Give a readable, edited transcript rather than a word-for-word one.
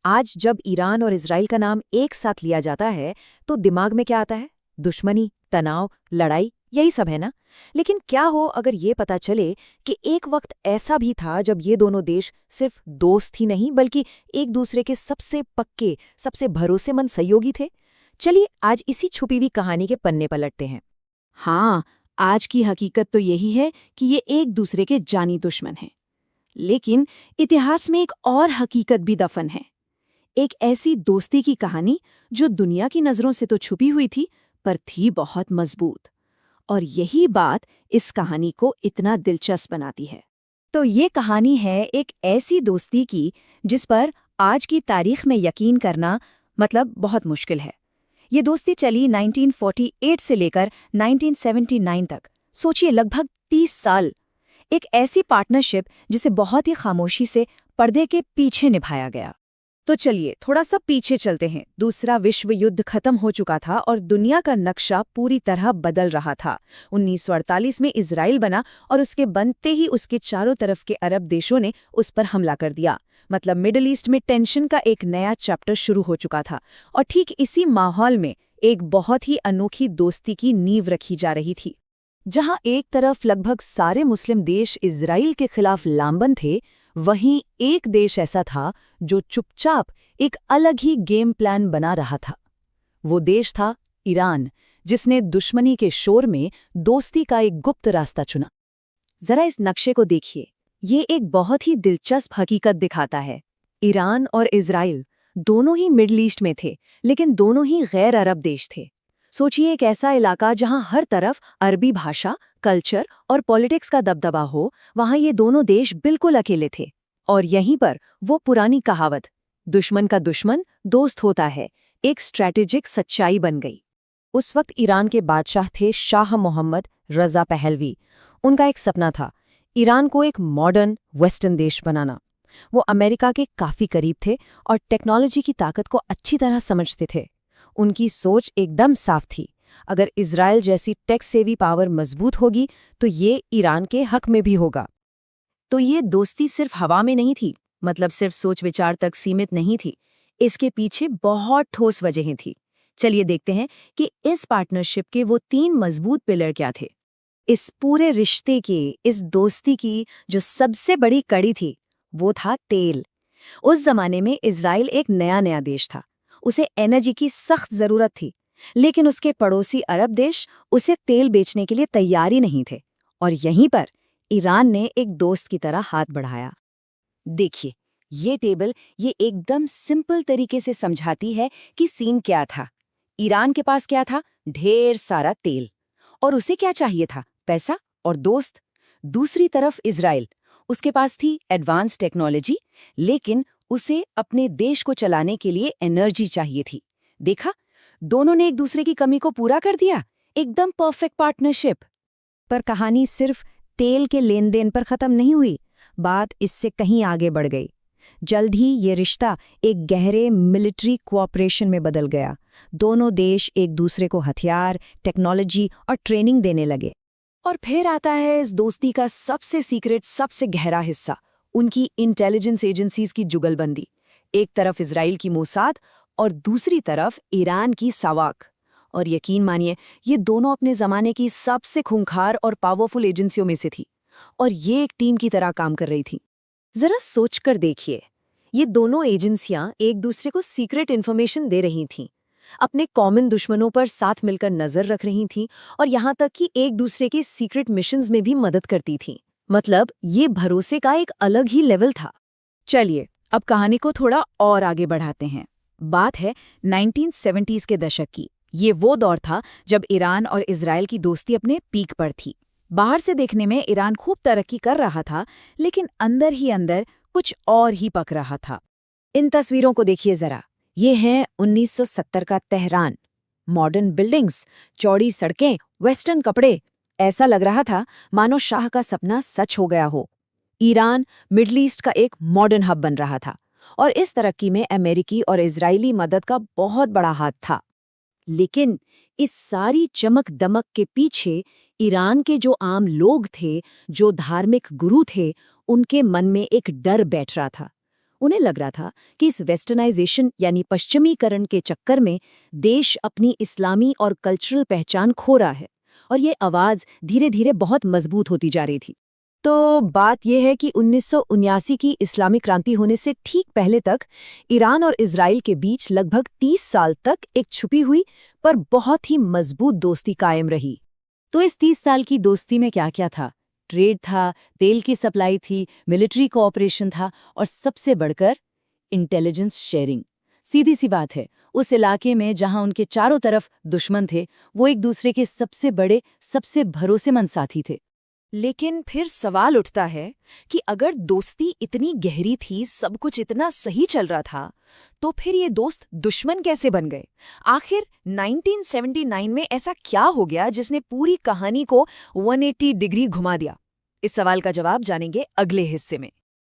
आज जब ईरान और इजराइल का नाम एक साथ लिया जाता है तो दिमाग में क्या आता है? दुश्मनी, तनाव, लड़ाई, यही सब है ना। लेकिन क्या हो अगर ये पता चले कि एक वक्त ऐसा भी था जब ये दोनों देश सिर्फ दोस्त ही नहीं बल्कि एक दूसरे के सबसे पक्के, सबसे भरोसेमंद सहयोगी थे। चलिए आज इसी छुपी हुई कहानी के पन्ने पलटते हैं। हाँ, आज की हकीकत तो यही है कि ये एक दूसरे के जानी दुश्मन हैं। लेकिन इतिहास में एक और हकीकत भी दफन है। एक ऐसी दोस्ती की कहानी जो दुनिया की नज़रों से तो छुपी हुई थी, पर थी बहुत मजबूत। और यही बात इस कहानी को इतना दिलचस्प बनाती है। तो ये कहानी है एक ऐसी दोस्ती की जिस पर आज की तारीख में यकीन करना मतलब बहुत मुश्किल है। ये दोस्ती चली 1948 से लेकर 1979 तक। सोचिए, लगभग 30 साल। एक ऐसी पार्टनरशिप जिसे बहुत ही खामोशी से पर्दे के पीछे निभाया गया। तो चलिए थोड़ा सा पीछे चलते हैं। दूसरा विश्व युद्ध खत्म हो चुका था और दुनिया का नक्शा पूरी तरह बदल रहा था। 1948 में इजराइल बना और उसके बनते ही उसके चारों तरफ के अरब देशों ने उस पर हमला कर दिया। मतलब मिडिल ईस्ट में टेंशन का एक नया चैप्टर शुरू हो चुका था। और ठीक इसी माहौल में एक बहुत ही अनोखी दोस्ती की नींव रखी जा रही थी। जहां एक तरफ लगभग सारे मुस्लिम देश इजराइल के खिलाफ लामबंद थे, वहीं एक देश ऐसा था जो चुपचाप एक अलग ही गेम प्लान बना रहा था। वो देश था ईरान, जिसने दुश्मनी के शोर में दोस्ती का एक गुप्त रास्ता चुना। जरा इस नक्शे को देखिए, ये एक बहुत ही दिलचस्प हकीकत दिखाता है। ईरान और इजराइल दोनों ही मिडल ईस्ट में थे, लेकिन दोनों ही गैर अरब देश थे। सोचिए, एक ऐसा इलाका जहां हर तरफ अरबी भाषा, कल्चर और पॉलिटिक्स का दबदबा हो, वहां ये दोनों देश बिल्कुल अकेले थे। और यहीं पर वो पुरानी कहावत दुश्मन का दुश्मन दोस्त होता है एक स्ट्रैटेजिक सच्चाई बन गई। उस वक्त ईरान के बादशाह थे शाह मोहम्मद रजा पहलवी। उनका एक सपना था ईरान को एक मॉडर्न वेस्टर्न देश बनाना। वो अमेरिका के काफी करीब थे और टेक्नोलॉजी की ताकत को अच्छी तरह समझते थे। उनकी सोच एकदम साफ थी, अगर इजराइल जैसी टेक सेवी पावर मजबूत होगी तो ये ईरान के हक में भी होगा। तो ये दोस्ती सिर्फ हवा में नहीं थी, मतलब सिर्फ सोच विचार तक सीमित नहीं थी। इसके पीछे बहुत ठोस वजहें थी। चलिए देखते हैं कि इस पार्टनरशिप के वो 3 मजबूत पिलर क्या थे। इस पूरे रिश्ते की, इस दोस्ती की जो सबसे बड़ी कड़ी थी, वो था तेल। उस जमाने में इजराइल एक नया नया देश था। उसे एनर्जी की सख्त जरूरत थी, लेकिन उसके पड़ोसी अरब देश उसे तेल बेचने के लिए तैयार ही नहीं थे। और यहीं पर ईरान ने एक दोस्त की तरह हाथ बढ़ाया। देखिए, ये टेबल ये एकदम सिंपल तरीके से समझाती है कि सीन क्या था। ईरान के पास क्या था? ढेर सारा तेल। और उसे क्या चाहिए था? पैसा और दोस्त। दूसरी तरफ इजराइल, उसके पास थी एडवांस टेक्नोलॉजी, लेकिन उसे अपने देश को चलाने के लिए एनर्जी चाहिए थी। देखा, दोनों ने एक दूसरे की कमी को पूरा कर दिया। एकदम परफेक्ट पार्टनरशिप। पर कहानी सिर्फ तेल के लेन देन पर खत्म नहीं हुई। बात इससे कहीं आगे बढ़ गई। जल्द ही ये रिश्ता एक गहरे मिलिट्री कोऑपरेशन में बदल गया। दोनों देश एक दूसरे को हथियार, टेक्नोलॉजी और ट्रेनिंग देने लगे। और फिर आता है इस दोस्ती का सबसे सीक्रेट, सबसे गहरा हिस्सा, उनकी इंटेलिजेंस एजेंसीज की जुगलबंदी। एक तरफ इजराइल की मोसाद और दूसरी तरफ ईरान की सावाक। और यकीन मानिए, ये दोनों अपने ज़माने की सबसे खूंखार और पावरफुल एजेंसियों में से थी। और ये एक टीम की तरह काम कर रही थी। जरा सोचकर देखिए, ये दोनों एजेंसियां एक दूसरे को सीक्रेट इन्फॉर्मेशन दे रही थीं, अपने कॉमन दुश्मनों पर साथ मिलकर नजर रख रही थीं और यहाँ तक कि एक दूसरे के सीक्रेट मिशंस में भी मदद करती थीं। मतलब ये भरोसे का एक अलग ही लेवल था। चलिए अब कहानी को थोड़ा और आगे बढ़ाते हैं। बात है 1970s के दशक की। ये वो दौर था जब ईरान और इजराइल की दोस्ती अपने पीक पर थी। बाहर से देखने में ईरान खूब तरक्की कर रहा था, लेकिन अंदर ही अंदर कुछ और ही पक रहा था। इन तस्वीरों को देखिए जरा। ये है 1970 का तेहरान। मॉडर्न बिल्डिंग्स, चौड़ी सड़कें, वेस्टर्न कपड़े। ऐसा लग रहा था मानो शाह का सपना सच हो गया हो। ईरान मिडल ईस्ट का एक मॉडर्न हब बन रहा था और इस तरक्की में अमेरिकी और इजरायली मदद का बहुत बड़ा हाथ था। लेकिन इस सारी चमक दमक के पीछे ईरान के जो आम लोग थे, जो धार्मिक गुरु थे, उनके मन में एक डर बैठ रहा था। उन्हें लग रहा था कि इस वेस्टर्नाइजेशन यानी पश्चिमीकरण के चक्कर में देश अपनी इस्लामी और कल्चरल पहचान खो रहा है, और ये आवाज़ धीरे धीरे बहुत मजबूत होती जा रही थी। तो बात यह है कि 1979 की इस्लामी क्रांति होने से ठीक पहले तक ईरान और इजराइल के बीच लगभग 30 साल तक एक छुपी हुई पर बहुत ही मजबूत दोस्ती कायम रही। तो इस 30 साल की दोस्ती में क्या क्या था? ट्रेड था, तेल की सप्लाई थी, मिलिट्री कोऑपरेशन था, और सबसे बढ़कर इंटेलिजेंस शेयरिंग। सीधी सी बात है, उस इलाके में जहां उनके चारों तरफ दुश्मन थे, वो एक दूसरे के सबसे बड़े, सबसे भरोसेमंद साथी थे। लेकिन फिर सवाल उठता है कि अगर दोस्ती इतनी गहरी थी, सब कुछ इतना सही चल रहा था, तो फिर ये दोस्त दुश्मन कैसे बन गए? आखिर 1979 में ऐसा क्या हो गया जिसने पूरी कहानी को 180 डिग्री घुमा दिया? इस सवाल का जवाब जानेंगे अगले हिस्से में।